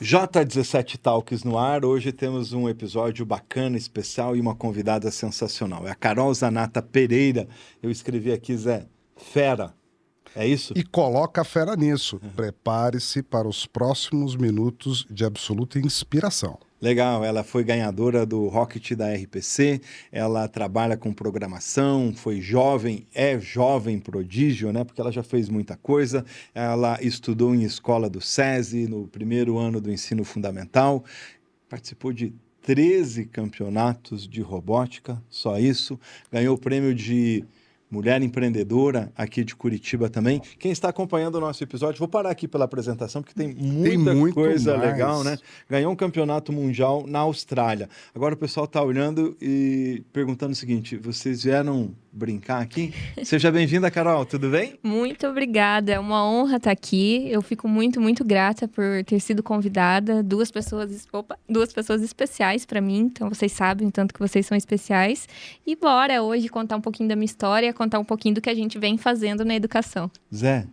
J17 Talks no ar. Hoje temos um episódio bacana, especial e uma convidada sensacional. É a Carol Zanata Pereira. Eu escrevi aqui, Zé, fera. É isso? E coloca a fera nisso. Prepare-se para os próximos minutos de absoluta inspiração. Legal, ela foi ganhadora do Rocket da RPC, ela trabalha com programação, foi jovem, é jovem prodígio, né? Porque ela já fez muita coisa. Ela estudou em escola do SESI, no primeiro ano do ensino fundamental, participou de 13 campeonatos de robótica, só isso. Ganhou o prêmio de Mulher Empreendedora aqui de Curitiba também. Quem está acompanhando o nosso episódio, vou parar aqui pela apresentação, porque tem muita coisa legal, né? Ganhou um campeonato mundial na Austrália. Agora o pessoal está olhando e perguntando o seguinte, vocês vieram brincar aqui? Seja bem-vinda, Carol, tudo bem? Muito obrigada, é uma honra estar aqui. Eu fico muito grata por ter sido convidada. Duas pessoas especiais para mim, então vocês sabem o tanto que vocês são especiais. E bora hoje contar um pouquinho da minha história, contar um pouquinho do que a gente vem fazendo na educação. Zé,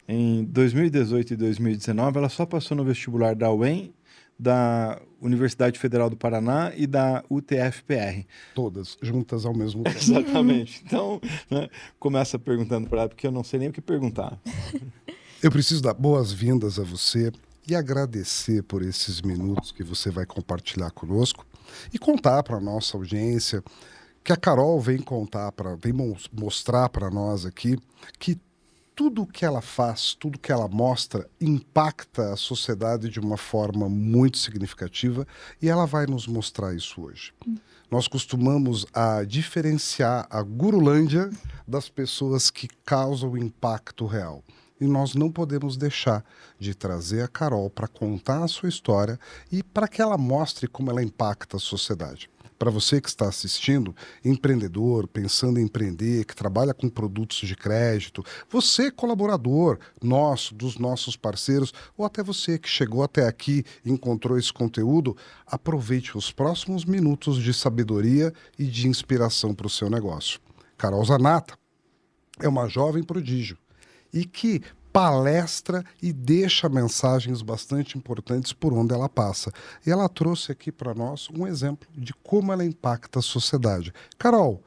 em 2018 e 2019, ela só passou no vestibular da UEM, da Universidade Federal do Paraná e da UTFPR. Todas juntas ao mesmo tempo. Exatamente. Então, né, começa perguntando para ela, porque eu não sei nem o que perguntar. Eu preciso dar boas-vindas a você e agradecer por esses minutos que você vai compartilhar conosco e contar para a nossa audiência que a Carol vem mostrar para nós aqui que tudo que ela faz, tudo que ela mostra, impacta a sociedade de uma forma muito significativa e ela vai nos mostrar isso hoje. Nós costumamos diferenciar a gurulândia das pessoas que causam impacto real. E nós não podemos deixar de trazer a Carol para contar a sua história e para que ela mostre como ela impacta a sociedade. Para você que está assistindo, empreendedor, pensando em empreender, que trabalha com produtos de crédito, você colaborador nosso, dos nossos parceiros, ou até você que chegou até aqui e encontrou esse conteúdo, aproveite os próximos minutos de sabedoria e de inspiração para o seu negócio. Carol Zanata é uma jovem prodígio e que palestra e deixa mensagens bastante importantes por onde ela passa. E ela trouxe aqui para nós um exemplo de como ela impacta a sociedade. Carol,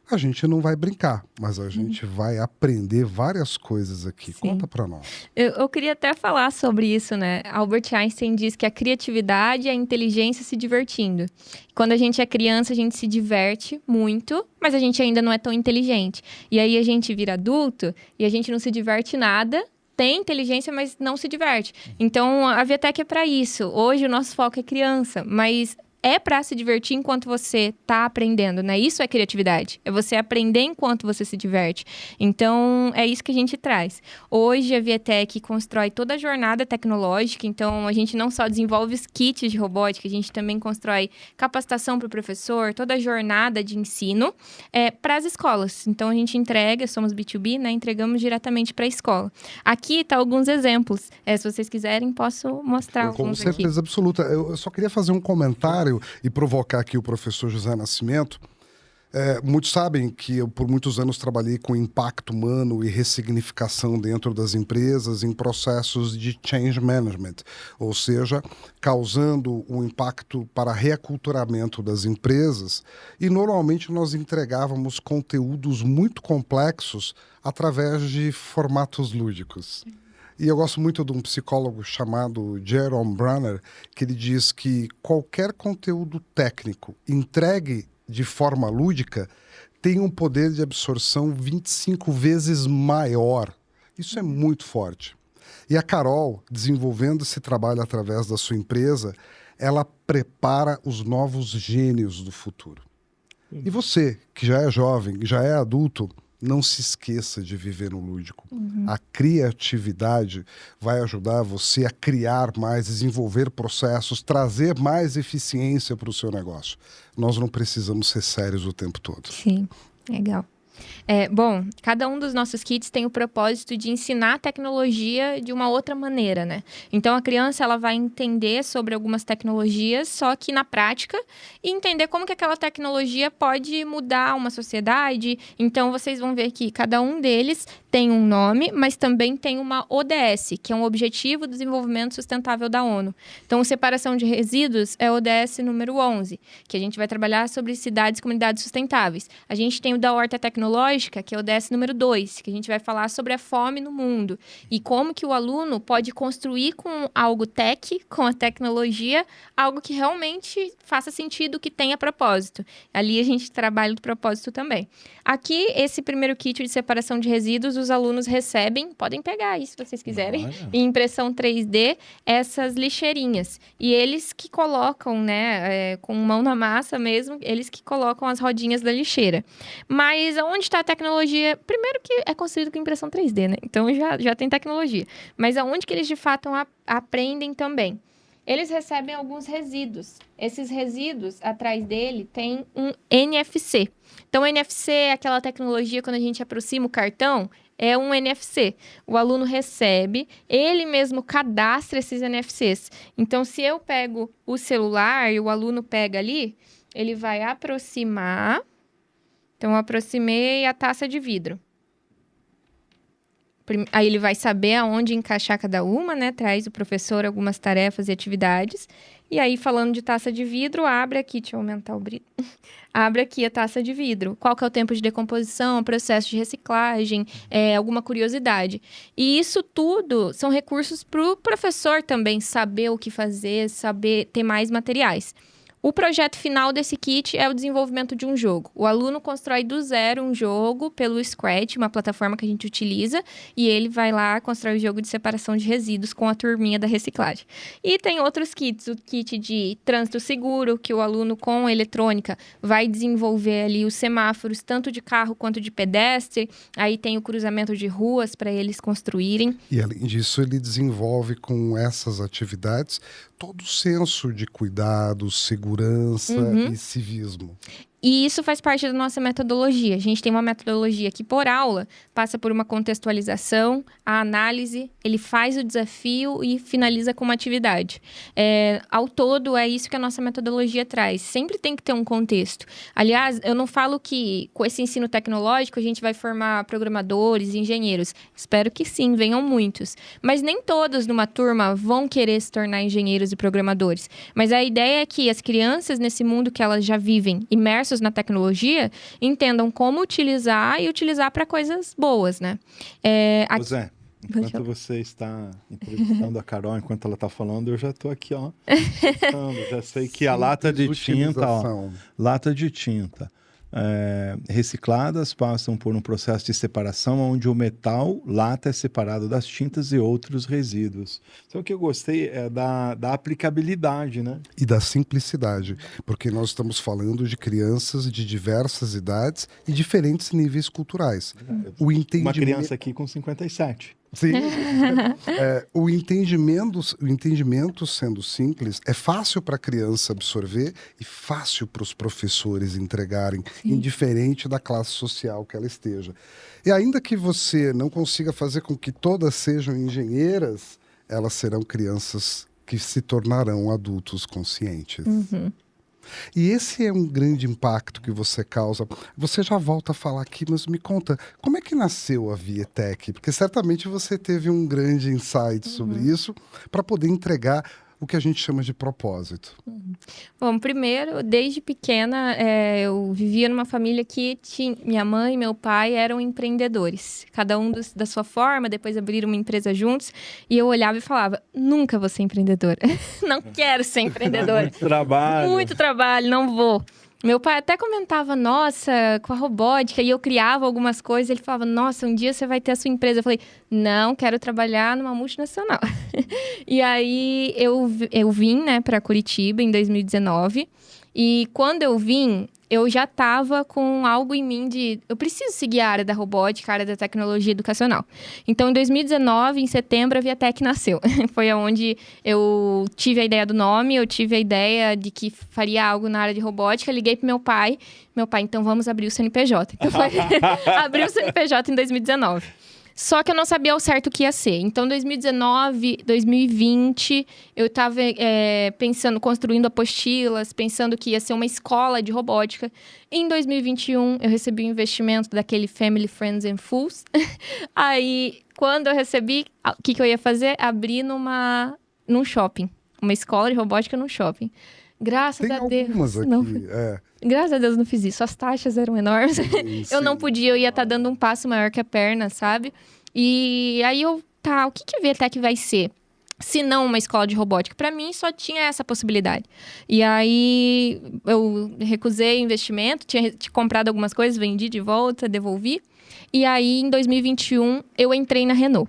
a gente não vai brincar, mas a gente vai aprender várias coisas aqui. Sim. Conta para nós. Eu queria até falar sobre isso, né? Albert Einstein diz que a criatividade é a inteligência se divertindo. Quando a gente é criança, a gente se diverte muito, mas a gente ainda não é tão inteligente. E aí a gente vira adulto e a gente não se diverte nada, tem inteligência, mas não se diverte. Então, a Viatec é para isso. Hoje o nosso foco é criança, mas é para se divertir enquanto você está aprendendo, né? Isso é criatividade. É você aprender enquanto você se diverte. Então, é isso que a gente traz. Hoje, a Viatec constrói toda a jornada tecnológica. Então, a gente não só desenvolve os kits de robótica, a gente também constrói capacitação para o professor, toda a jornada de ensino para as escolas. Então, a gente entrega, somos B2B, né? Entregamos diretamente para a escola. Aqui tá alguns exemplos. Se vocês quiserem, posso mostrar alguns aqui. Com certeza absoluta. Eu só queria fazer um comentário e provocar aqui o professor José Nascimento. Muitos sabem que eu, por muitos anos, trabalhei com impacto humano e ressignificação dentro das empresas em processos de change management, ou seja, causando um impacto para reaculturamento das empresas. E, normalmente, nós entregávamos conteúdos muito complexos através de formatos lúdicos. E eu gosto muito de um psicólogo chamado Jerome Brunner, que ele diz que qualquer conteúdo técnico entregue de forma lúdica tem um poder de absorção 25 vezes maior. Isso é muito forte. E a Carol, desenvolvendo esse trabalho através da sua empresa, ela prepara os novos gênios do futuro. E você, que já é jovem, já é adulto, não se esqueça de viver no lúdico. A criatividade vai ajudar você a criar mais, desenvolver processos, trazer mais eficiência para o seu negócio. Nós não precisamos ser sérios o tempo todo. Sim, legal. Bom, cada um dos nossos kits tem o propósito de ensinar a tecnologia de uma outra maneira, né? Então, a criança ela vai entender sobre algumas tecnologias, só que na prática, e entender como que aquela tecnologia pode mudar uma sociedade. Então, vocês vão ver que cada um deles tem um nome, mas também tem uma ODS, que é um Objetivo do Desenvolvimento Sustentável da ONU. Então, separação de resíduos é o ODS número 11, que a gente vai trabalhar sobre cidades e comunidades sustentáveis. A gente tem o da Horta Tecnológica, que é o ODS número 2, que a gente vai falar sobre a fome no mundo e como que o aluno pode construir com algo tech, com a tecnologia, algo que realmente faça sentido, que tenha propósito. Ali a gente trabalha o propósito também. Aqui, esse primeiro kit de separação de resíduos, os alunos recebem, podem pegar aí se vocês quiserem, em impressão 3D, essas lixeirinhas. E eles que colocam, né, com mão na massa mesmo, eles que colocam as rodinhas da lixeira. Mas onde está a tecnologia? Primeiro que é construído com impressão 3D, né? Então já tem tecnologia. Mas aonde que eles de fato aprendem também? Eles recebem alguns resíduos. Esses resíduos, atrás dele, tem um NFC. Então, o NFC é aquela tecnologia, quando a gente aproxima o cartão, é um NFC. O aluno recebe, ele mesmo cadastra esses NFCs. Então, se eu pego o celular e o aluno pega ali, ele vai aproximar. Então, eu aproximei a taça de vidro. Aí ele vai saber aonde encaixar cada uma, né? Traz o professor algumas tarefas e atividades. E aí, falando de taça de vidro, abre aqui, deixa eu aumentar o brilho. Abre aqui a taça de vidro. Qual que é o tempo de decomposição, processo de reciclagem, alguma curiosidade. E isso tudo são recursos para o professor também saber o que fazer, saber ter mais materiais. O projeto final desse kit é o desenvolvimento de um jogo. O aluno constrói do zero um jogo pelo Scratch, uma plataforma que a gente utiliza, e ele vai lá constrói o jogo de separação de resíduos com a turminha da reciclagem. E tem outros kits, o kit de trânsito seguro, que o aluno com eletrônica vai desenvolver ali os semáforos, tanto de carro quanto de pedestre. Aí tem o cruzamento de ruas para eles construírem. E além disso, ele desenvolve com essas atividades todo o senso de cuidado, segurança e civismo. E isso faz parte da nossa metodologia. A gente tem uma metodologia que, por aula, passa por uma contextualização, a análise, ele faz o desafio e finaliza com uma atividade. Ao todo, é isso que a nossa metodologia traz. Sempre tem que ter um contexto. Aliás, eu não falo que com esse ensino tecnológico a gente vai formar programadores, engenheiros. Espero que sim, venham muitos. Mas nem todos numa turma vão querer se tornar engenheiros e programadores. Mas a ideia é que as crianças, nesse mundo que elas já vivem, imersas na tecnologia, entendam como utilizar e utilizar para coisas boas, né? Zé, enquanto você está entrevistando a Carol, enquanto ela está falando, eu já estou aqui, ó. Já sei que a lata de tinta, ó, lata de tinta recicladas passam por um processo de separação onde o metal, lata, é separado das tintas e outros resíduos. Então, o que eu gostei é da aplicabilidade, né? E da simplicidade, porque nós estamos falando de crianças de diversas idades e diferentes níveis culturais. Uma criança aqui com 57. Sim. O entendimento sendo simples, é fácil para a criança absorver e fácil para os professores entregarem, indiferente da classe social que ela esteja. E ainda que você não consiga fazer com que todas sejam engenheiras, elas serão crianças que se tornarão adultos conscientes. E esse é um grande impacto que você causa. Você já volta a falar aqui, mas me conta, como é que nasceu a Vietec? Porque certamente você teve um grande insight sobre isso para poder entregar o que a gente chama de propósito. Bom, primeiro, desde pequena, eu vivia numa família que minha mãe e meu pai eram empreendedores. Cada um da sua forma, depois abriram uma empresa juntos. E eu olhava e falava, nunca vou ser empreendedora. Não quero ser empreendedora. Muito trabalho. Muito trabalho, não vou. Meu pai até comentava, nossa, com a robótica, e eu criava algumas coisas, ele falava, nossa, um dia você vai ter a sua empresa. Eu falei, não, quero trabalhar numa multinacional. E aí eu vim, né, para Curitiba em 2019, e quando eu vim, eu já estava com algo em mim de... Eu preciso seguir a área da robótica, a área da tecnologia educacional. Então, em 2019, em setembro, a Viatec nasceu. Foi onde eu tive a ideia do nome, eu tive a ideia de que faria algo na área de robótica. Liguei pro meu pai. Meu pai, então vamos abrir o CNPJ. Então, foi abrir o CNPJ em 2019. Só que eu não sabia ao certo o que ia ser. Então, 2019, 2020, eu estava pensando, construindo apostilas, pensando que ia ser uma escola de robótica. Em 2021, eu recebi um investimento daquele Family, Friends and Fools. Aí, quando eu recebi, o que eu ia fazer? Abrir num shopping. Uma escola de robótica num shopping. Graças a Deus. Tem algumas aqui, não, graças a Deus não fiz isso. As taxas eram enormes. Eu não podia, eu ia estar dando um passo maior que a perna, sabe? E aí o que a Viatec vai ser? Se não uma escola de robótica. Para mim, só tinha essa possibilidade. E aí, eu recusei investimento, tinha comprado algumas coisas, vendi de volta, devolvi. E aí, em 2021, eu entrei na Renault.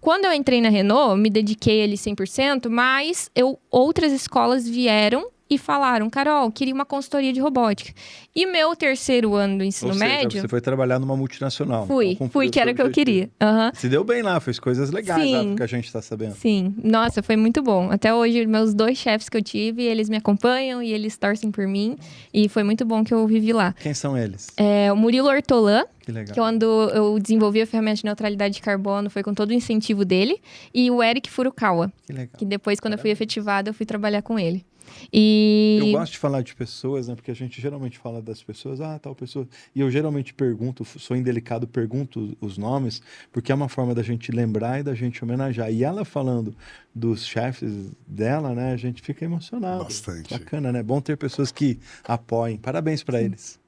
Quando eu entrei na Renault, me dediquei ali 100%, mas outras escolas vieram e falaram, Carol, queria uma consultoria de robótica. E meu terceiro ano do ensino médio... Você foi trabalhar numa multinacional. Fui, que era o que eu queria. Uhum. Se deu bem lá, fez coisas legais lá, porque a gente tá sabendo. Sim, nossa, foi muito bom. Até hoje, meus 2 chefes que eu tive, eles me acompanham e eles torcem por mim. E foi muito bom que eu vivi lá. Quem são eles? O Murilo Ortolan, que legal. Que quando eu desenvolvi a ferramenta de neutralidade de carbono, foi com todo o incentivo dele. E o Eric Furukawa, que legal. Que depois, quando eu fui efetivada, eu fui trabalhar com ele. E... Eu gosto de falar de pessoas, né? Porque a gente geralmente fala das pessoas, tal pessoa. E eu geralmente pergunto, sou indelicado, pergunto os nomes, porque é uma forma da gente lembrar e da gente homenagear. E ela falando dos chefes dela, né? A gente fica emocionado. Bastante. Bacana, né? Bom ter pessoas que apoiem. Parabéns para eles.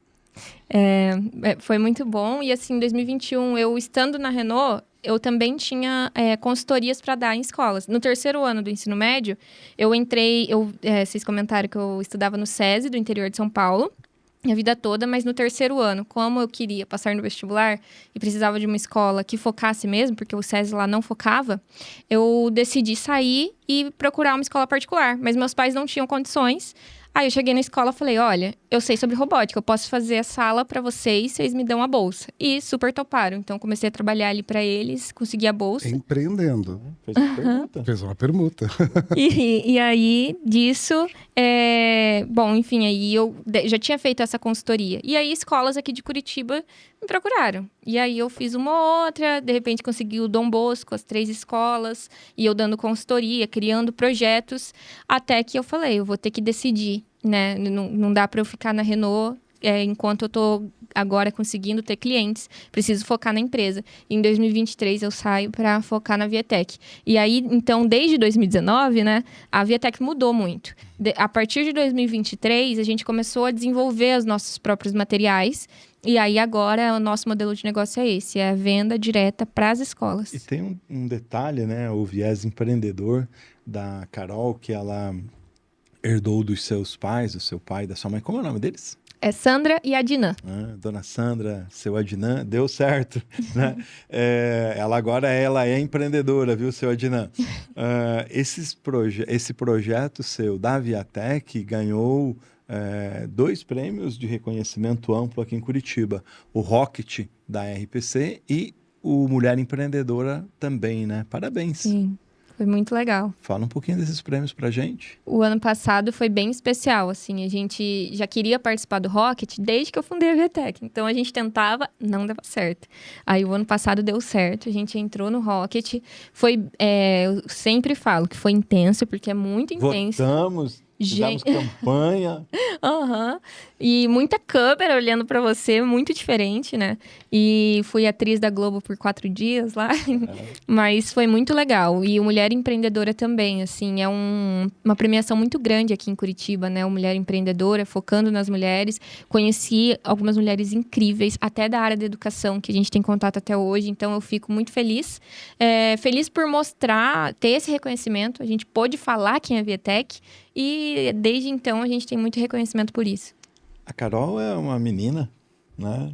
Foi muito bom. E assim, em 2021, eu estando na Renault, eu também tinha consultorias para dar em escolas. No terceiro ano do ensino médio, eu entrei... vocês comentaram que eu estudava no SESI, do interior de São Paulo, a vida toda, mas no terceiro ano, como eu queria passar no vestibular e precisava de uma escola que focasse mesmo, porque o SESI lá não focava, eu decidi sair e procurar uma escola particular. Mas meus pais não tinham condições. Aí eu cheguei na escola e falei, olha, eu sei sobre robótica, eu posso fazer a sala para vocês me dão a bolsa. E super toparam. Então, comecei a trabalhar ali para eles, consegui a bolsa. Empreendendo. Fez uma permuta. Fez uma permuta. E aí, disso, bom, enfim, aí eu já tinha feito essa consultoria. E aí, escolas aqui de Curitiba me procuraram. E aí, eu fiz uma ou outra, de repente, consegui o Dom Bosco, as 3 escolas, e eu dando consultoria, criando projetos, até que eu falei, eu vou ter que decidir, né? Não dá para eu ficar na Renault enquanto eu tô agora conseguindo ter clientes, preciso focar na empresa. E em 2023 eu saio para focar na Viatec. E aí, então, desde 2019, né, a Viatec mudou muito. A partir de 2023, a gente começou a desenvolver os nossos próprios materiais. E aí, agora, o nosso modelo de negócio é esse, é a venda direta para as escolas. E tem um detalhe, né, o viés empreendedor da Carol, que ela herdou dos seus pais, do seu pai e da sua mãe. Como é o nome deles? É Sandra e Adnan. Dona Sandra, seu Adnan, deu certo, né? Ela agora é empreendedora, viu, seu Adnan? Esse projeto seu da Viatec ganhou 2 prêmios de reconhecimento amplo aqui em Curitiba. O Rocket da RPC e o Mulher Empreendedora também, né? Parabéns. Sim. Foi muito legal. Fala um pouquinho desses prêmios pra gente. O ano passado foi bem especial, assim. A gente já queria participar do Rocket desde que eu fundei a Viatec. Então, a gente tentava, não dava certo. Aí, o ano passado deu certo. A gente entrou no Rocket. Foi, eu sempre falo que foi intenso, porque é muito intenso. Fizemos campanha. E muita câmera olhando pra você, muito diferente, né? E fui atriz da Globo por 4 dias lá, mas foi muito legal. E o Mulher Empreendedora também, assim, é uma premiação muito grande aqui em Curitiba, né? O Mulher Empreendedora, focando nas mulheres. Conheci algumas mulheres incríveis, até da área da educação, que a gente tem contato até hoje, então eu fico muito feliz. Feliz por mostrar, ter esse reconhecimento, a gente pôde falar quem é a Viatec, e desde então a gente tem muito reconhecimento por isso. A Carol é uma menina né?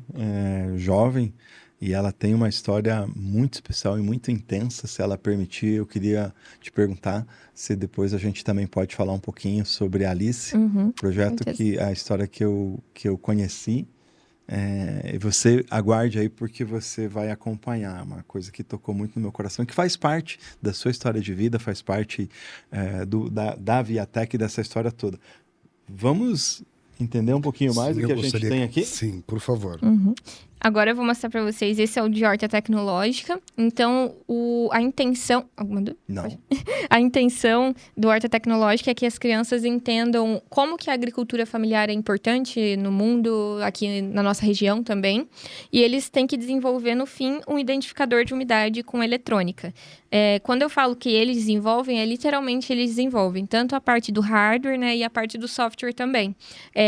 Jovem, e ela tem uma história muito especial e muito intensa. Se ela permitir, eu queria te perguntar se depois a gente também pode falar um pouquinho sobre a Alice, projeto a história que eu conheci. E você aguarde aí, porque você vai acompanhar uma coisa que tocou muito no meu coração, que faz parte da sua história de vida, faz parte da Viatec, dessa história toda. Vamos entender um pouquinho mais do que a gente tem aqui? Sim, por favor. Agora eu vou mostrar para vocês, esse é o de horta tecnológica. Então, a intenção... Alguma dúvida? Não. A intenção do horta tecnológica é que as crianças entendam como que a agricultura familiar é importante no mundo, aqui na nossa região também. E eles têm que desenvolver, no fim, um identificador de umidade com eletrônica. Quando eu falo que eles desenvolvem, literalmente eles desenvolvem. Tanto a parte do hardware, né, e a parte do software também.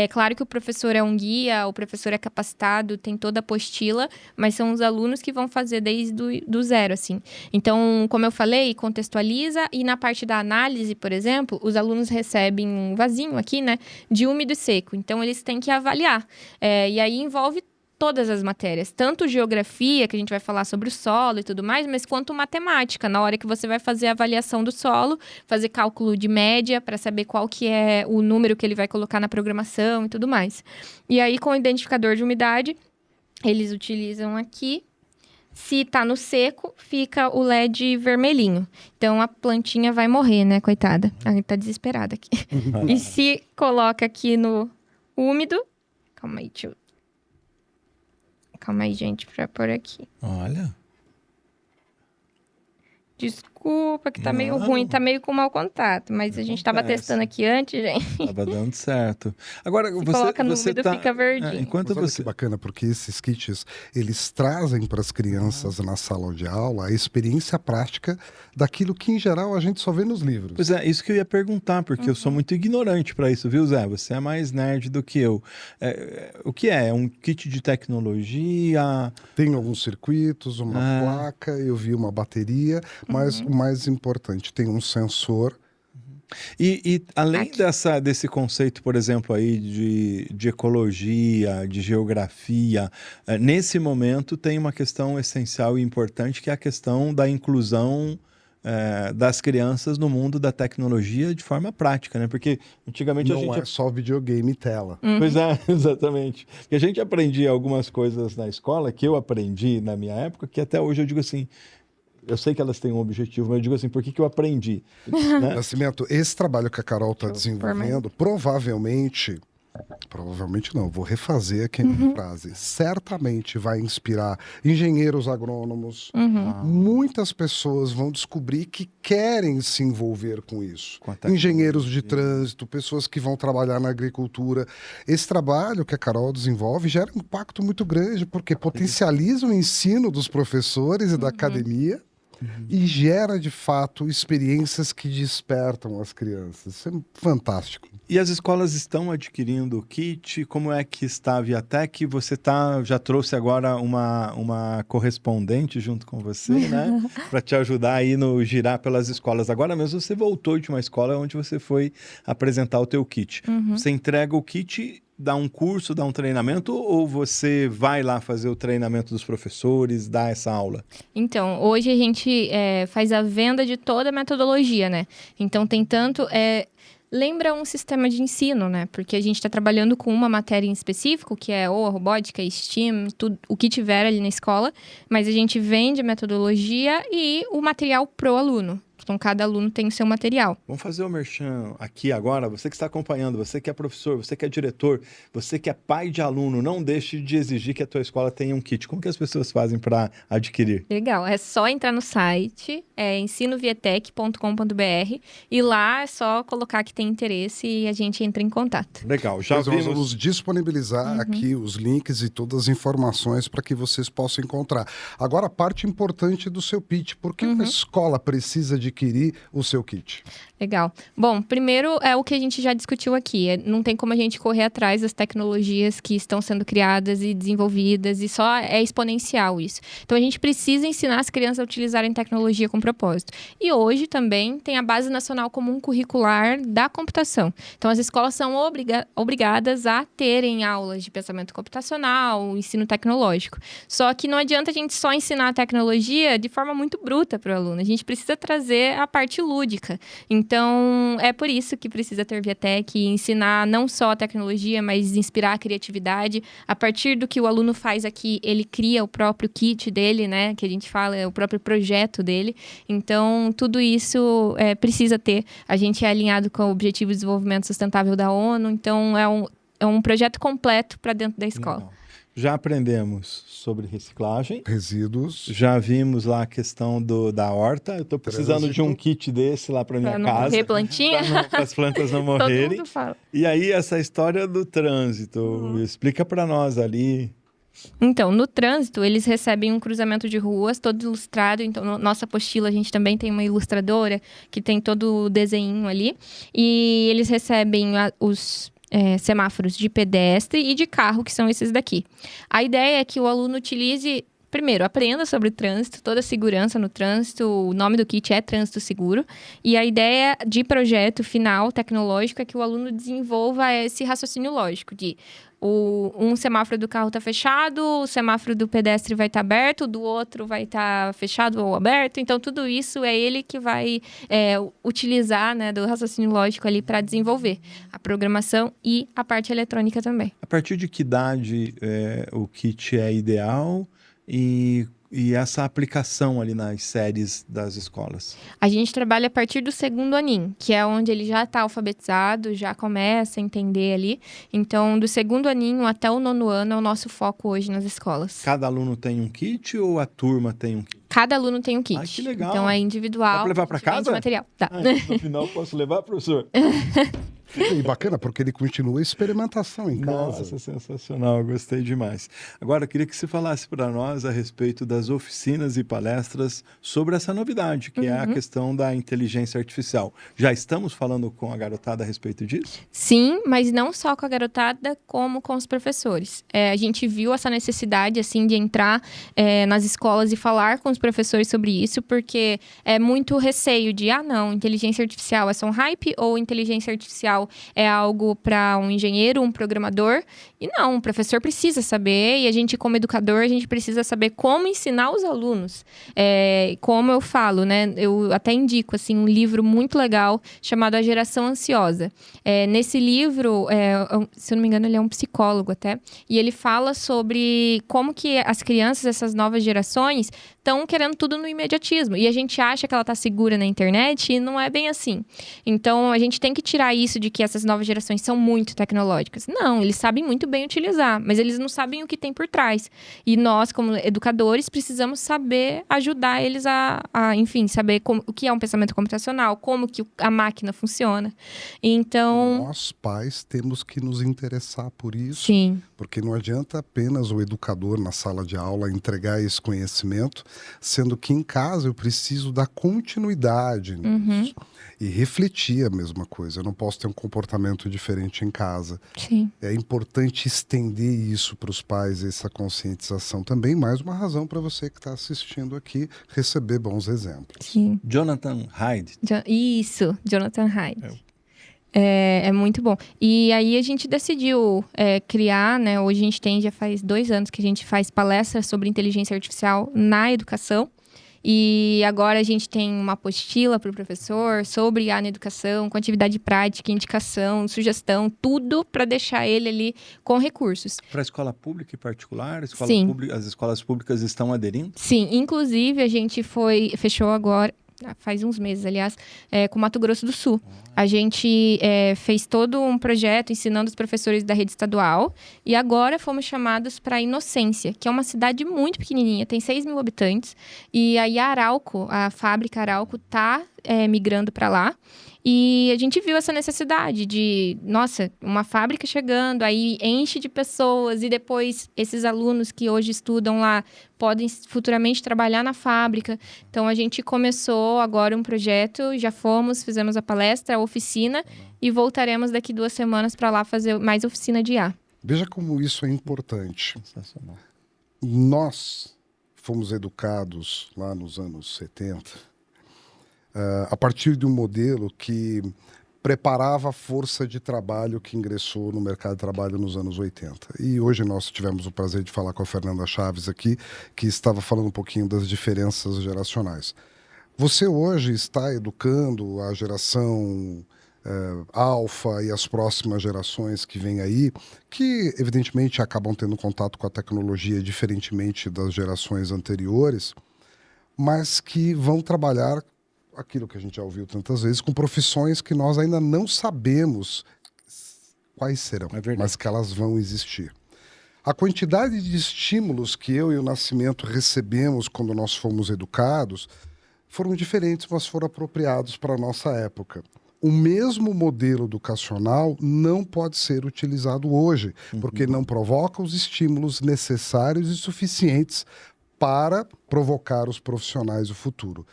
Claro que o professor é um guia, o professor é capacitado, tem toda a apostila, mas são os alunos que vão fazer desde do zero, assim. Então, como eu falei, contextualiza, e na parte da análise, por exemplo, os alunos recebem um vasinho aqui, né, de úmido e seco. Então, eles têm que avaliar. E aí envolve todas as matérias, tanto geografia, que a gente vai falar sobre o solo e tudo mais, mas quanto matemática, na hora que você vai fazer a avaliação do solo, fazer cálculo de média para saber qual que é o número que ele vai colocar na programação e tudo mais. E aí, com o identificador de umidade, eles utilizam aqui. Se tá no seco, fica o LED vermelhinho. Então, a plantinha vai morrer, né, coitada? A gente tá desesperada aqui. E se coloca aqui no úmido... Calma aí, Calma aí, gente, pra pôr aqui. Olha. Desculpa que tá meio ruim, tá meio com mau contato, mas a gente tava testando aqui antes, gente. Tava dando certo. Agora, você coloca no úmido, fica verdinho. Enquanto mas olha que bacana, porque esses kits, eles trazem para as crianças na sala de aula a experiência prática daquilo que, em geral, a gente só vê nos livros. Pois é, isso que eu ia perguntar, porque eu sou muito ignorante para isso, viu, Zé? Você é mais nerd do que eu. O que é? É um kit de tecnologia? Tem alguns circuitos, uma placa, eu vi uma bateria, mas o mais importante, tem um sensor. E além desse conceito, por exemplo, aí de ecologia, de geografia, nesse momento tem uma questão essencial e importante, que é a questão da inclusão das crianças no mundo da tecnologia de forma prática, né? Porque antigamente não é só videogame e tela. Pois é, exatamente. Porque a gente aprendia algumas coisas na escola, que eu aprendi na minha época, que até hoje eu digo assim... Eu sei que elas têm um objetivo, mas eu digo assim, por que eu aprendi? Né? Nascimento, esse trabalho que a Carol está desenvolvendo, provavelmente não, vou refazer aqui a minha frase, certamente vai inspirar engenheiros agrônomos. Muitas pessoas vão descobrir que querem se envolver com isso. Engenheiros de trânsito, pessoas que vão trabalhar na agricultura. Esse trabalho que a Carol desenvolve gera um impacto muito grande, porque potencializa o ensino dos professores e da academia. E gera, de fato, experiências que despertam as crianças. Isso é fantástico. E as escolas estão adquirindo o kit? Como é que está a Viatec? Você já trouxe agora uma correspondente junto com você, né? Para te ajudar aí no girar pelas escolas. Agora mesmo você voltou de uma escola onde você foi apresentar o teu kit. Você entrega o kit... Dá um curso, dá um treinamento, ou você vai lá fazer o treinamento dos professores, dar essa aula? Então, hoje a gente faz a venda de toda a metodologia, né? Então, tem tanto... lembra um sistema de ensino, né? Porque a gente está trabalhando com uma matéria em específico, que é ou a robótica, STEAM, tudo, o que tiver ali na escola, mas a gente vende a metodologia e o material pro aluno. Então, cada aluno tem o seu material. Vamos fazer o merchan aqui agora. Você que está acompanhando, você que é professor, você que é diretor, você que é pai de aluno, não deixe de exigir que a tua escola tenha um kit. Como que as pessoas fazem para adquirir? Legal, é só entrar no site, ensinovietec.com.br, e lá é só colocar que tem interesse e a gente entra em contato. Legal, Nós vamos disponibilizar aqui os links e todas as informações para que vocês possam encontrar. Agora, a parte importante do seu pitch, por que uma escola precisa de adquirir o seu kit? Legal. Bom, primeiro é o que a gente já discutiu aqui. Não tem como a gente correr atrás das tecnologias que estão sendo criadas e desenvolvidas, e só é exponencial isso. Então, a gente precisa ensinar as crianças a utilizarem tecnologia com propósito. E hoje também tem a Base Nacional Comum Curricular da Computação. Então, as escolas são obrigadas a terem aulas de pensamento computacional, ensino tecnológico. Só que não adianta a gente só ensinar a tecnologia de forma muito bruta para o aluno. A gente precisa trazer a parte lúdica. Então, é por isso que precisa ter Viatec e ensinar não só a tecnologia, mas inspirar a criatividade. A partir do que o aluno faz aqui, ele cria o próprio kit dele, né? Que a gente fala, é o próprio projeto dele. Então, tudo isso precisa ter. A gente é alinhado com o Objetivo de Desenvolvimento Sustentável da ONU. Então, é um projeto completo para dentro da escola. Legal. Já aprendemos sobre reciclagem. Resíduos. Já vimos lá a questão da horta. Eu estou precisando de um kit desse lá para minha Pra não casa. morrer plantinha. Para as plantas não Todo morrerem. mundo fala. E aí, essa história do trânsito. Explica para nós ali. Então, no trânsito, eles recebem um cruzamento de ruas, todo ilustrado. Então, nossa apostila, a gente também tem uma ilustradora que tem todo o desenho ali. E eles recebem os semáforos de pedestre e de carro, que são esses daqui. A ideia é que o aluno utilize... Primeiro, aprenda sobre o trânsito, toda a segurança no trânsito. O nome do kit é Trânsito Seguro. E a ideia de projeto final tecnológico é que o aluno desenvolva esse raciocínio lógico de um semáforo do carro está fechado, o semáforo do pedestre vai estar aberto, do outro vai estar fechado ou aberto. Então, tudo isso é ele que vai utilizar, né, do raciocínio lógico ali para desenvolver a programação e a parte eletrônica também. A partir de que idade o kit é ideal e essa aplicação ali nas séries das escolas? A gente trabalha a partir do 2º aninho, que é onde ele já está alfabetizado, já começa a entender ali. Então, do 2º aninho até o 9º ano é o nosso foco hoje nas escolas. Cada aluno tem um kit ou a turma tem um kit? Cada aluno tem um kit. Ai, que legal. Então, é individual. Dá pra levar pra casa? Material. Tá. No final, posso levar, professor? E bacana, porque ele continua a experimentação em casa. Nossa, sensacional, gostei demais. Agora, eu queria que você falasse para nós a respeito das oficinas e palestras sobre essa novidade, que é a questão da inteligência artificial. Já estamos falando com a garotada a respeito disso? Sim, mas não só com a garotada, como com os professores. A gente viu essa necessidade, assim, de entrar nas escolas e falar com os professores sobre isso, porque é muito receio de, não, inteligência artificial é só um hype, ou inteligência artificial é algo para um engenheiro, um programador. E não, o professor precisa saber, e a gente, como educador, a gente precisa saber como ensinar os alunos. Como eu falo, né? Eu até indico, assim, um livro muito legal chamado A Geração Ansiosa. Nesse livro, se eu não me engano, ele é um psicólogo até, e ele fala sobre como que as crianças, essas novas gerações, estão querendo tudo no imediatismo. E a gente acha que ela está segura na internet e não é bem assim. Então, a gente tem que tirar isso de que essas novas gerações são muito tecnológicas. Não, eles sabem muito bem utilizar, mas eles não sabem o que tem por trás. E nós, como educadores, precisamos saber ajudar eles enfim, saber o que é um pensamento computacional, como que a máquina funciona. Então... Nós, pais, temos que nos interessar por isso. Sim. Porque não adianta apenas o educador na sala de aula entregar esse conhecimento, sendo que em casa eu preciso dar continuidade nisso. E refletir a mesma coisa. Eu não posso ter um comportamento diferente em casa. Sim. É importante estender isso para os pais, essa conscientização. Também mais uma razão para você que está assistindo aqui receber bons exemplos. Sim. Jonathan Haidt. Isso, Jonathan Haidt. É muito bom. E aí a gente decidiu criar, né? Hoje a gente já faz 2 anos que a gente faz palestras sobre inteligência artificial na educação. E agora a gente tem uma apostila para o professor sobre IA na educação, com atividade prática, indicação, sugestão, tudo para deixar ele ali com recursos. Para a escola pública e particular? Sim. As escolas públicas estão aderindo? Sim, inclusive a gente fechou agora, faz uns meses, aliás, com Mato Grosso do Sul. A gente fez todo um projeto ensinando os professores da rede estadual e agora fomos chamados para Inocência, que é uma cidade muito pequenininha, tem 6.000 habitantes. E aí a Arauco, a fábrica Arauco, está migrando para lá. E a gente viu essa necessidade de, nossa, uma fábrica chegando, aí enche de pessoas e depois esses alunos que hoje estudam lá podem futuramente trabalhar na fábrica. Então, a gente começou agora um projeto, já fizemos a palestra, a oficina e voltaremos daqui 2 semanas para lá fazer mais oficina de IA. Veja como isso é importante. Sensacional. Nós fomos educados lá nos anos 70 a partir de um modelo que preparava a força de trabalho que ingressou no mercado de trabalho nos anos 80. E hoje nós tivemos o prazer de falar com a Fernanda Chaves aqui, que estava falando um pouquinho das diferenças geracionais. Você hoje está educando a geração alfa e as próximas gerações que vêm aí, que evidentemente acabam tendo contato com a tecnologia diferentemente das gerações anteriores, mas que vão trabalhar aquilo que a gente já ouviu tantas vezes, com profissões que nós ainda não sabemos quais serão, mas que elas vão existir. A quantidade de estímulos que eu e o Nascimento recebemos quando nós fomos educados foram diferentes, mas foram apropriados para a nossa época. O mesmo modelo educacional não pode ser utilizado hoje, porque não provoca os estímulos necessários e suficientes para provocar os profissionais do futuro.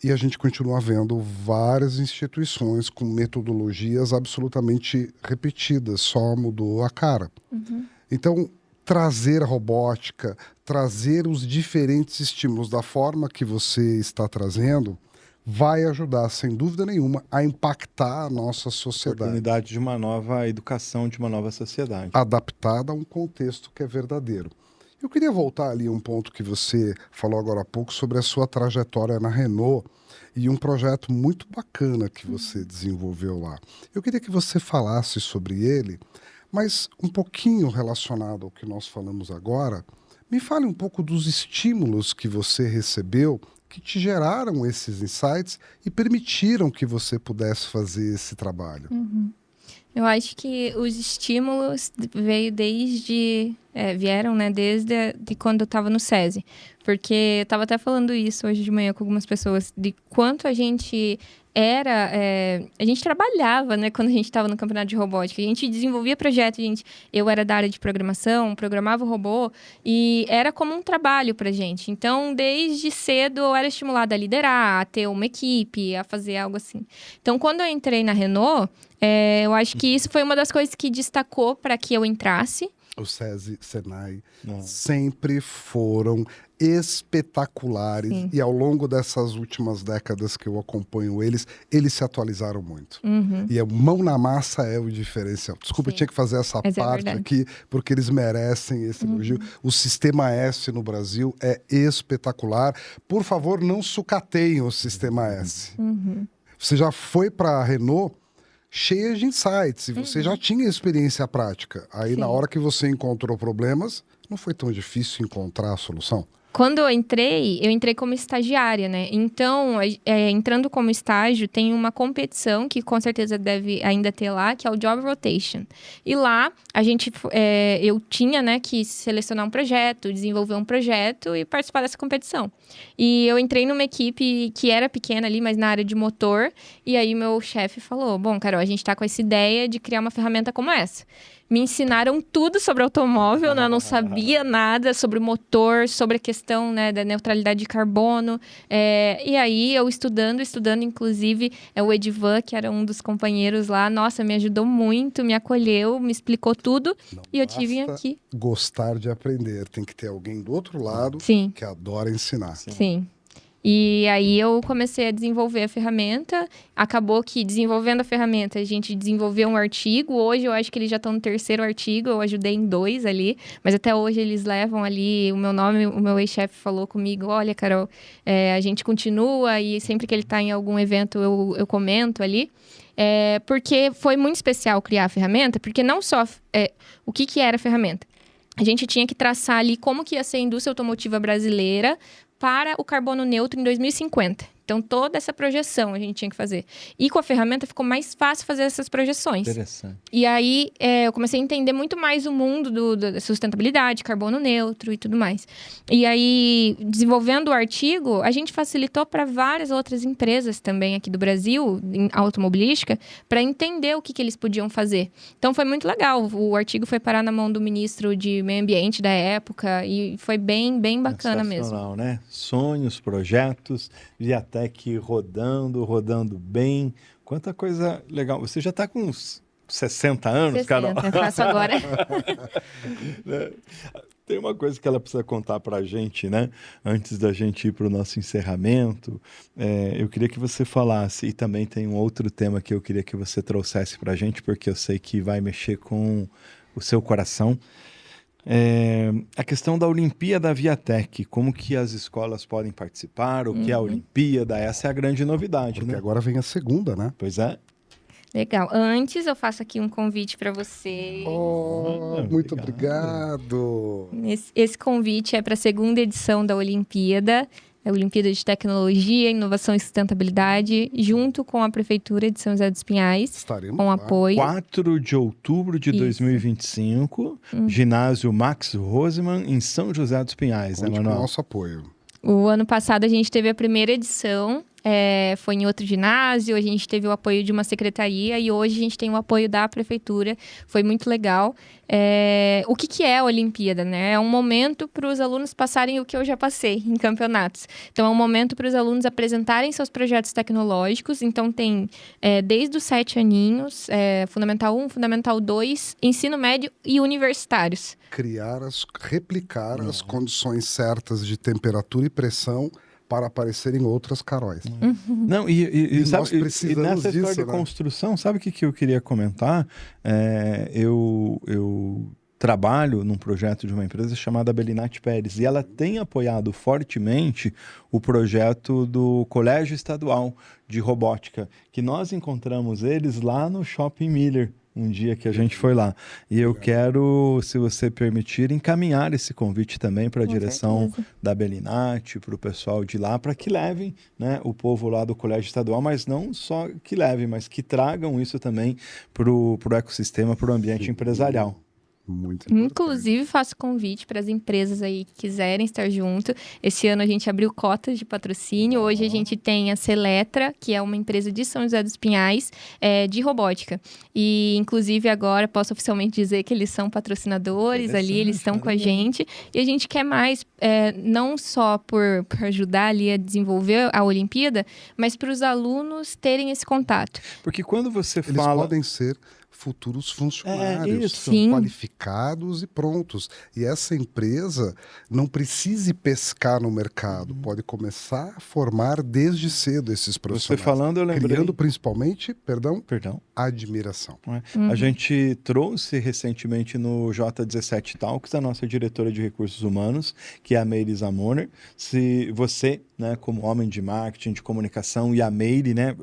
E a gente continua vendo várias instituições com metodologias absolutamente repetidas, só mudou a cara. Então, trazer a robótica, trazer os diferentes estímulos da forma que você está trazendo, vai ajudar, sem dúvida nenhuma, a impactar a nossa sociedade. Oportunidade de uma nova educação, de uma nova sociedade. Adaptada a um contexto que é verdadeiro. Eu queria voltar ali a um ponto que você falou agora há pouco sobre a sua trajetória na Renault e um projeto muito bacana que você desenvolveu lá. Eu queria que você falasse sobre ele, mas um pouquinho relacionado ao que nós falamos agora, me fale um pouco dos estímulos que você recebeu que te geraram esses insights e permitiram que você pudesse fazer esse trabalho. Eu acho que os estímulos vieram, né, desde quando eu estava no SESI. Porque eu estava até falando isso hoje de manhã com algumas pessoas, de quanto a gente a gente trabalhava, né, quando a gente estava no campeonato de robótica. A gente desenvolvia projeto, eu era da área de programação, programava o robô, e era como um trabalho pra gente. Então, desde cedo, eu era estimulada a liderar, a ter uma equipe, a fazer algo assim. Então, quando eu entrei na Renault, eu acho que isso foi uma das coisas que destacou para que eu entrasse. O SESI, Senai, sempre foram espetaculares. Sim. E ao longo dessas últimas décadas que eu acompanho eles se atualizaram muito. E a mão na massa é o diferencial. Desculpa, eu tinha que fazer essa parte aqui, porque eles merecem esse elogio. O Sistema S no Brasil é espetacular. Por favor, não sucateiem o Sistema S. Você já foi para a Renault cheia de insights, e você já tinha experiência prática. Aí, na hora que você encontrou problemas, não foi tão difícil encontrar a solução? Quando eu entrei como estagiária, né? Então, entrando como estágio, tem uma competição que com certeza deve ainda ter lá, que é o Job Rotation. E lá, eu tinha, né, que selecionar um projeto, desenvolver um projeto e participar dessa competição. E eu entrei numa equipe que era pequena ali, mas na área de motor. E aí, meu chefe falou, bom, Carol, a gente tá com essa ideia de criar uma ferramenta como essa. Me ensinaram tudo sobre automóvel, né? Eu não sabia nada sobre motor, sobre a questão, né, da neutralidade de carbono. E aí, eu estudando, inclusive, o Edivan, que era um dos companheiros lá, nossa, me ajudou muito, me acolheu, me explicou tudo. Não e eu tive aqui. Gostar de aprender, tem que ter alguém do outro lado que adora ensinar. Sim. E aí eu comecei a desenvolver a ferramenta, acabou que desenvolvendo a ferramenta a gente desenvolveu um artigo, hoje eu acho que eles já estão no 3º artigo, eu ajudei em 2 ali, mas até hoje eles levam ali o meu nome, o meu ex-chefe falou comigo, olha Carol, a gente continua e sempre que ele está em algum evento eu comento ali, porque foi muito especial criar a ferramenta, porque não só o que era a ferramenta, a gente tinha que traçar ali como que ia ser a indústria automotiva brasileira para o carbono neutro em 2050. Então, toda essa projeção a gente tinha que fazer. E com a ferramenta ficou mais fácil fazer essas projeções. Interessante. E aí, eu comecei a entender muito mais o mundo da sustentabilidade, carbono neutro e tudo mais. E aí, desenvolvendo o artigo, a gente facilitou para várias outras empresas também aqui do Brasil, em automobilística, para entender o que eles podiam fazer. Então, foi muito legal. O artigo foi parar na mão do ministro de Meio Ambiente da época e foi bem bacana mesmo. Né? Sonhos, projetos, Viatec rodando bem. Quanta coisa legal. Você já está com uns 60 anos, 60, Carol? eu faço agora. Tem uma coisa que ela precisa contar para a gente, né? Antes da gente ir para o nosso encerramento, eu queria que você falasse, e também tem um outro tema que eu queria que você trouxesse para a gente, porque eu sei que vai mexer com o seu coração. A questão da Olimpíada Viatec, como que as escolas podem participar, o que é a Olimpíada, essa é a grande novidade, Porque né? agora vem a segunda, né? Pois é. Legal. Antes, eu faço aqui um convite para você. Muito obrigado. Esse convite é para a segunda edição da Olimpíada. A Olimpíada de Tecnologia, Inovação e Sustentabilidade, junto com a Prefeitura de São José dos Pinhais, Estaremos com lá. apoio. 4 de outubro de 2025, ginásio Max Rosemann, em São José dos Pinhais, né, Conte com o Manuel? nosso apoio. O ano passado a gente teve a primeira edição, foi em outro ginásio, a gente teve o apoio de uma secretaria e hoje a gente tem o apoio da prefeitura, foi muito legal. O que é a Olimpíada, né? É um momento para os alunos passarem o que eu já passei em campeonatos. Então, é um momento para os alunos apresentarem seus projetos tecnológicos. Então, tem desde os 7 aninhos, Fundamental 1, Fundamental 2, ensino médio e universitários. Replicar as condições certas de temperatura e pressão para aparecerem outras Caróis. Não, nós sabe, precisamos nessa história disso, de né? construção, sabe o que eu queria comentar? Eu trabalho num projeto de uma empresa chamada Belinati Pérez, e ela tem apoiado fortemente o projeto do Colégio Estadual de Robótica, que nós encontramos eles lá no Shopping Miller, um dia que a gente foi lá. E eu quero, se você permitir, encaminhar esse convite também para a direção da Belinati, para o pessoal de lá, para que levem, né, o povo lá do Colégio Estadual, mas não só que levem, mas que tragam isso também para o ecossistema, para o ambiente empresarial. Muito importante. Inclusive, faço convite para as empresas aí que quiserem estar junto. Esse ano a gente abriu cotas de patrocínio. Hoje a gente tem a Seletra, que é uma empresa de São José dos Pinhais, de robótica. E, inclusive, agora posso oficialmente dizer que eles são patrocinadores ali, eles estão com a gente. E a gente quer mais, não só por ajudar ali a desenvolver a Olimpíada, mas para os alunos terem esse contato. Porque quando você Eles fala... podem ser futuros funcionários Sim. qualificados e prontos. E essa empresa não precise pescar no mercado, pode começar a formar desde cedo esses profissionais. Você falando, eu lembrei... Criando principalmente, perdão, Perdão. admiração. A gente trouxe recentemente no J17 Talks a nossa diretora de recursos humanos, que é a Meire Zamoner. Se você, né, como homem de marketing, de comunicação, e a Meire, né,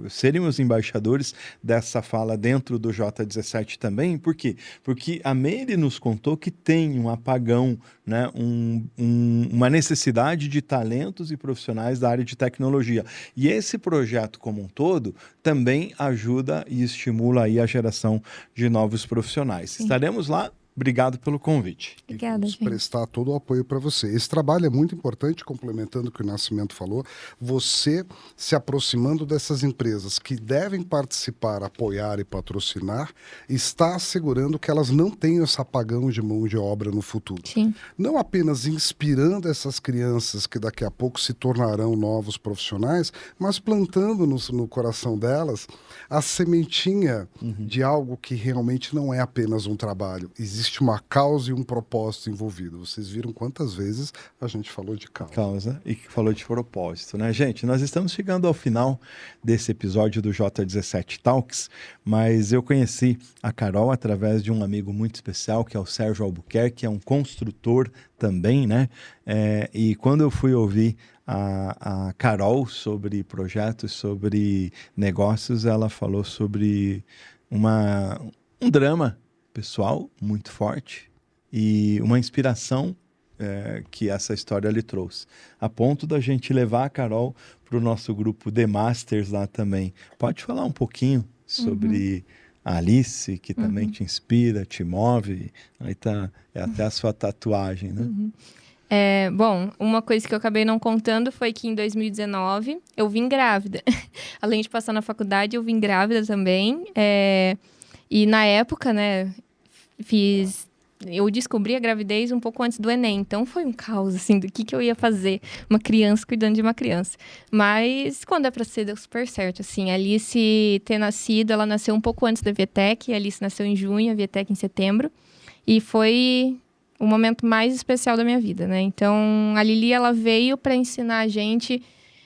serem os embaixadores dessa fala dentro do J17 também. Por quê? Porque a Meire nos contou que tem um apagão, né, uma necessidade de talentos e profissionais da área de tecnologia. E esse projeto como um todo também ajuda e estimula aí a geração de novos profissionais. Sim. Estaremos lá. Obrigado pelo convite. Obrigada, Vamos gente. prestar todo o apoio para você. Esse trabalho é muito importante, complementando o que o Nascimento falou, você se aproximando dessas empresas que devem participar, apoiar e patrocinar, está assegurando que elas não tenham esse apagão de mão de obra no futuro. Sim. Não apenas inspirando essas crianças que daqui a pouco se tornarão novos profissionais, mas plantando no coração delas a sementinha de algo que realmente não é apenas um trabalho. Existe uma causa e um propósito envolvido. Vocês viram quantas vezes a gente falou de causa. E que falou de propósito, né? Gente, nós estamos chegando ao final desse episódio do J17 Talks, mas eu conheci a Carol através de um amigo muito especial, que é o Sérgio Albuquerque, que é um construtor também, né? E quando eu fui ouvir a Carol sobre projetos, sobre negócios, ela falou sobre um drama pessoal muito forte e uma inspiração que essa história lhe trouxe. A ponto da gente levar a Carol para o nosso grupo The Masters lá também. Pode falar um pouquinho sobre a Alice, que também te inspira, te move? Aí tá, é até a sua tatuagem, né? Bom, uma coisa que eu acabei não contando foi que em 2019 eu vim grávida. Além de passar na faculdade, eu vim grávida também. E na época, né, eu descobri a gravidez um pouco antes do Enem. Então foi um caos, assim, do que eu ia fazer. Uma criança cuidando de uma criança. Mas quando é pra ser, deu super certo, assim. A Alice ter nascido, ela nasceu um pouco antes da Vietec. A Alice nasceu em junho, a Vietec em setembro. E foi o momento mais especial da minha vida, né? Então, a Lili, ela veio para ensinar a gente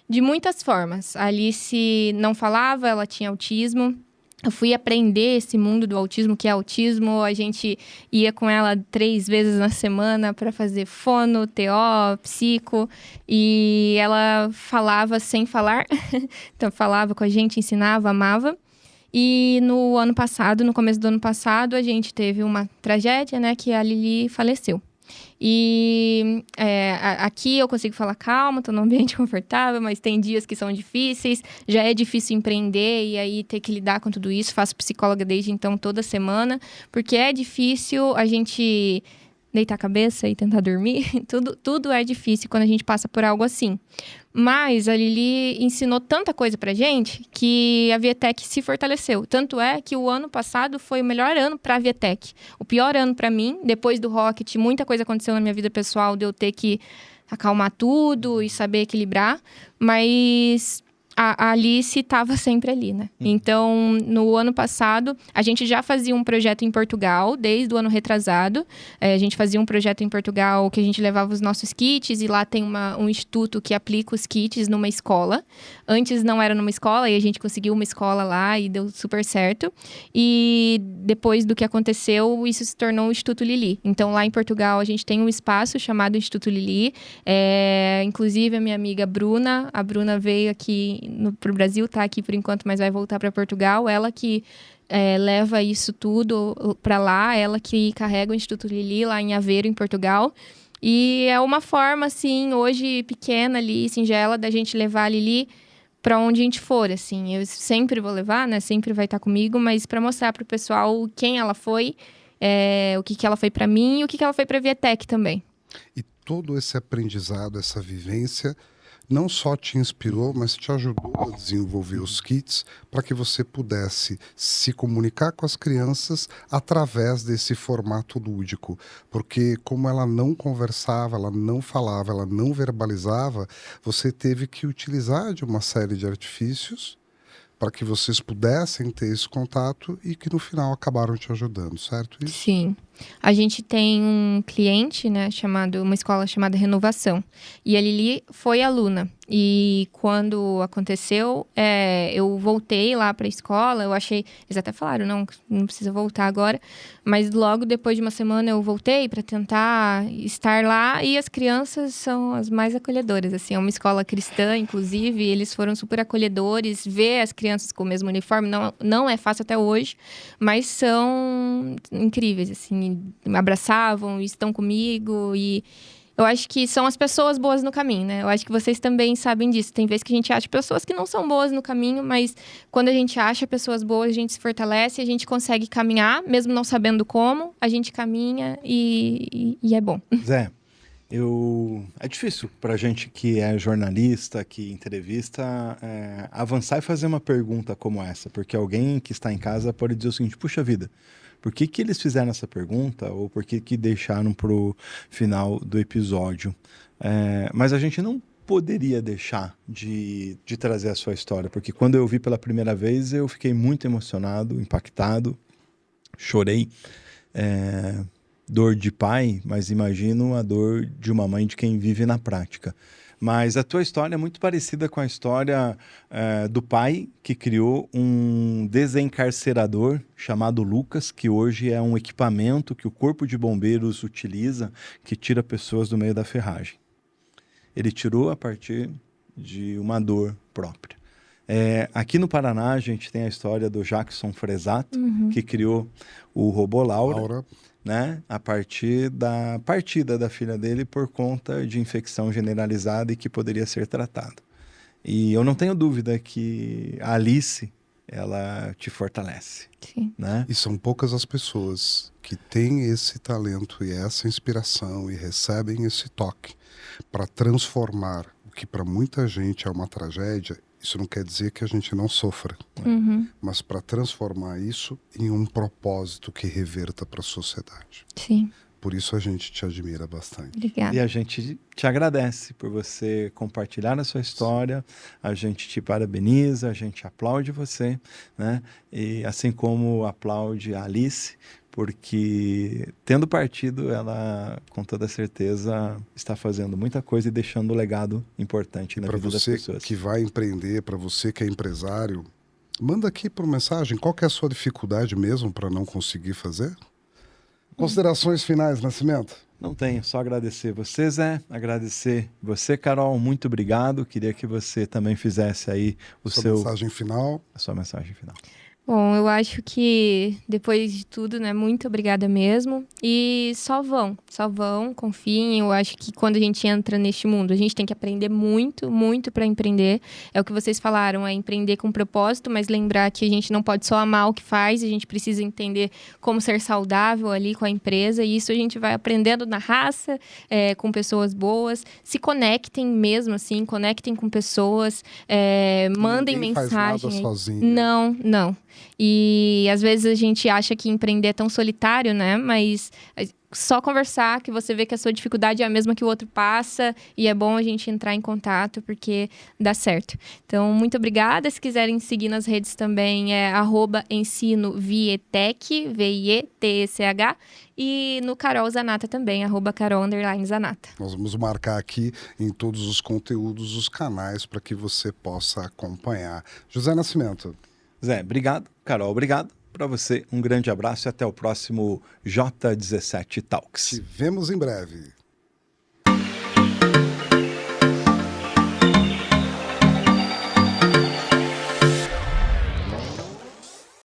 de muitas formas. A Alice não falava, ela tinha autismo. Eu fui aprender esse mundo do autismo, que é autismo. A gente ia com ela 3 vezes na semana para fazer fono, TO, psico. E ela falava sem falar. Então, falava com a gente, ensinava, amava. E no ano passado, no começo do ano passado, a gente teve uma tragédia, né? Que a Lili faleceu. E aqui eu consigo falar calma, tô num ambiente confortável, mas tem dias que são difíceis. Já é difícil empreender e aí ter que lidar com tudo isso. Faço psicóloga desde então toda semana, porque é difícil a gente deitar a cabeça e tentar dormir. Tudo é difícil quando a gente passa por algo assim. Mas a Lili ensinou tanta coisa pra gente que a Vietec se fortaleceu. Tanto é que o ano passado foi o melhor ano pra Vietec. O pior ano pra mim, depois do Rocket, muita coisa aconteceu na minha vida pessoal de eu ter que acalmar tudo e saber equilibrar. Mas a Alice estava sempre ali, né? Então, no ano passado, a gente já fazia um projeto em Portugal, desde o ano retrasado. A gente fazia um projeto em Portugal que a gente levava os nossos kits, e lá tem um instituto que aplica os kits numa escola. Antes não era numa escola, e a gente conseguiu uma escola lá e deu super certo. E depois do que aconteceu, isso se tornou o Instituto Lili. Então, lá em Portugal, a gente tem um espaço chamado Instituto Lili. Inclusive, a minha amiga Bruna, a Bruna veio aqui pro Brasil, tá aqui por enquanto, mas vai voltar para Portugal. Ela que leva isso tudo para lá, ela que carrega o Instituto Lili lá em Aveiro, em Portugal. E é uma forma, assim, hoje pequena ali, singela, da gente levar a Lili para onde a gente for, assim. Eu sempre vou levar, né? Sempre vai estar comigo, mas para mostrar pro pessoal quem ela foi, o que ela foi para mim e o que ela foi para Vietec também. E todo esse aprendizado, essa vivência, não só te inspirou, mas te ajudou a desenvolver os kits para que você pudesse se comunicar com as crianças através desse formato lúdico. Porque como ela não conversava, ela não falava, ela não verbalizava, você teve que utilizar de uma série de artifícios para que vocês pudessem ter esse contato e que no final acabaram te ajudando, certo? Isso? Sim. A gente tem um cliente, né, uma escola chamada Renovação. E a Lili foi aluna. E quando aconteceu, eu voltei lá para a escola. Eu achei, eles até falaram, não precisa voltar agora. Mas logo depois de uma semana eu voltei para tentar estar lá. E as crianças são as mais acolhedoras, assim. É uma escola cristã, inclusive. Eles foram super acolhedores. Ver as crianças com o mesmo uniforme não é fácil até hoje. Mas são incríveis, assim. Me abraçavam, estão comigo, e eu acho que são as pessoas boas no caminho, né? Eu acho que vocês também sabem disso. Tem vezes que a gente acha pessoas que não são boas no caminho, mas quando a gente acha pessoas boas, a gente se fortalece, a gente consegue caminhar, mesmo não sabendo como, a gente caminha e é bom. Zé, é difícil pra gente que é jornalista, que entrevista, avançar e fazer uma pergunta como essa, porque alguém que está em casa pode dizer o seguinte: puxa vida, por que eles fizeram essa pergunta? Ou por que deixaram para o final do episódio? Mas a gente não poderia deixar de trazer a sua história, porque quando eu vi pela primeira vez, eu fiquei muito emocionado, impactado, chorei. Dor de pai, mas imagino a dor de uma mãe de quem vive na prática. Mas a tua história é muito parecida com a história do pai que criou um desencarcerador chamado Lucas, que hoje é um equipamento que o Corpo de Bombeiros utiliza, que tira pessoas do meio da ferragem. Ele tirou a partir de uma dor própria. Aqui no Paraná, a gente tem a história do Jackson Fresato, que criou o robô Laura. né, a partir da partida da filha dele por conta de infecção generalizada e que poderia ser tratado. E eu não tenho dúvida que a Alice, ela te fortalece, Sim. né? E são poucas as pessoas que têm esse talento e essa inspiração e recebem esse toque para transformar o que para muita gente é uma tragédia. Isso não quer dizer que a gente não sofra, Uhum. mas para transformar isso em um propósito que reverta para a sociedade. Sim. Por isso a gente te admira bastante. Obrigada. E a gente te agradece por você compartilhar a sua história, a gente te parabeniza, a gente aplaude você, né? E assim como aplaude a Alice, porque tendo partido, ela com toda certeza está fazendo muita coisa e deixando um legado importante na Para vida das você pessoas. que vai empreender, para você que é empresário, manda aqui por mensagem qual que é a sua dificuldade mesmo para não conseguir fazer. Considerações finais, Nascimento? Não tenho, só agradecer você, Zé, agradecer você, Carol, muito obrigado. Queria que você também fizesse aí Sua mensagem final. a sua mensagem final. Bom, eu acho que depois de tudo, né, muito obrigada mesmo. E só vão, confiem. Eu acho que quando a gente entra neste mundo, a gente tem que aprender muito, muito para empreender. É o que vocês falaram, é empreender com propósito, mas lembrar que a gente não pode só amar o que faz, a gente precisa entender como ser saudável ali com a empresa. E isso a gente vai aprendendo na raça, com pessoas boas. Se conectem mesmo, assim, conectem com pessoas, mandem Ninguém faz mensagem. nada aí. sozinho. Não. E às vezes a gente acha que empreender é tão solitário, né? Mas só conversar que você vê que a sua dificuldade é a mesma que o outro passa e é bom a gente entrar em contato porque dá certo. Então, muito obrigada. Se quiserem seguir nas redes também é @ensinovietech, VIETECH, e no Carol Zanata também, @Carol_Zanata. Nós vamos marcar aqui em todos os conteúdos, os canais, para que você possa acompanhar. José Nascimento. Zé, obrigado. Carol, obrigado. Para você, um grande abraço e até o próximo J17 Talks. Te vemos em breve.